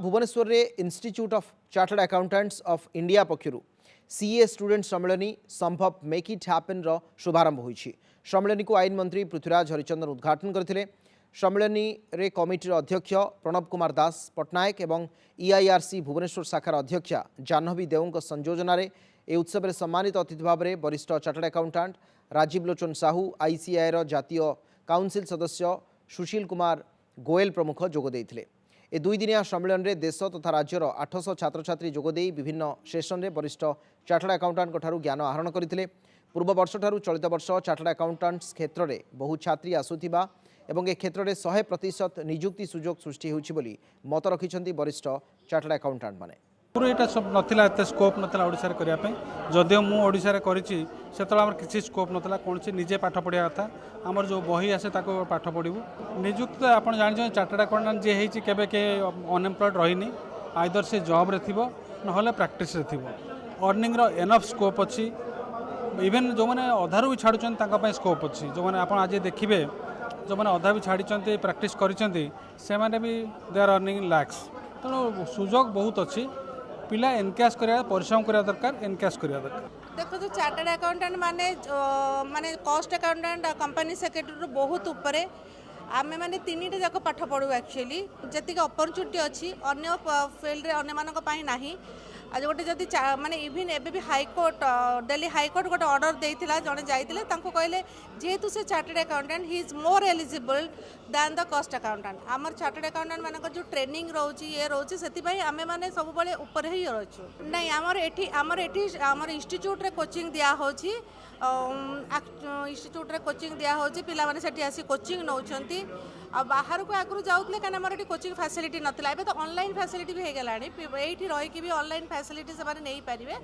भुवनेश्वर रे institute of chartered accountants of India पक्षर CA student सम्मेलनी संभव मेक इट हैपन रो शुभारंभ होईछि। सम्मेलनी को आईन मंत्री पृथ्वीराज हरिचंदन उद्घाटन करथिले। सम्मेलनी रे कमिटीर अध्यक्ष प्रणव कुमार दास पट्टनायक एवं ईआईआरसी भुवनेश्वर शाखार अध्यक्षा जाह्नवी देवों संयोजन में ए उत्सव में सम्मानित अतिथि भाव में वरिष्ठ चार्टर्ड अकाउंटेंट राजीव लोचन साहू आईसीआईर जातीय काउंसिल सदस्य सुशील कुमार गोयल प्रमुख जोगदे। ए दुई दिनिया सम्मेलन में देश तथा राज्यर 800 छात्र छात्री जोगदे विभिन्न सेसन में वरिष्ठ चार्टर्ड अकाउंटेंट ज्ञान आहरण करते। पूर्व वर्ष ठारू चलित वर्ष चार्टर्ड अकाउंटेंट्स क्षेत्र में बहु छात्री आसुथिबा एवं ए क्षेत्र में 100% निजुक्ति सुजोग सृष्टि होउछि बोली मत रखिछन्ति वरिष्ठ चार्टर्ड अकाउंटेंट माने। पूरा सब नाला एत स्कोप नाला ओडिशा करने जदिव मुझे ओडिशा कर किसी स्कोप नाला कौन निजे पाठ पढ़ा कथा आमर जो बही आसे पाठ पढ़ू निजुक्त आप जान चार्टर्ड अकाउंटेंट जी होती केबे के अनएम्प्लॉयड रही आइदर से जॉब रे थिबो नहले प्रैक्टिस रे थिबो अर्निंग रो एनफ स्कोप अच्छी इवेन जो मैंने अधारू भी छाड़ुं स्कोप अच्छी जो मैंने आप आज देखिए जो मैंने अधा भी छाड़ी प्रैक्टिस करने भी दे आर अर्निंग लैक्स तेणु सुजोग बहुत अच्छी पिला एनकैश करा परिश्रम करा दरकार एनकैश करा दरकार। देखो तो चार्टर्ड अकाउंटेंट माने कॉस्ट अकाउंटेंट कंपनी सेक्रेटरी बहुत ऊपर आमे माने तीन जाक पाठ पढ़ू एक्चुअली जी अपरच्युनिटी अच्छी अन्य फिल्ड रे अन्य मानक पाई नाही आज गोटे जदि माने इवन एबे भी हाईकोर्ट दिल्ली हाईकोर्ट गोटे ऑर्डर देइथिला जने जाइथिले तांको कहले जेहेतु से chartered accountant he is more eligible than the cost accountant आमर चार्टर्ड अकाउंटेंट मानक जो ट्रेनिंग रोची ये रोची सेति भाई आमे माने सब बळे ऊपर ही रहछु नहीं आमर इंस्टीट्यूट रे कोचिंग दिया होची इंस्टीट्यूट रे कोचिंग दिया होची पिला माने सेठी आसी कोचिंग नौचंती आ बाहर को आगु जाऊले कारण आमर एटी कोचिंग फैसिलिटी नथिला एबे तो ऑनलाइन फैसिलिटी भी हे गेलानी एठी रही कि भी ऑनलाइन फैसिलिटी से माने नहीं पारिबे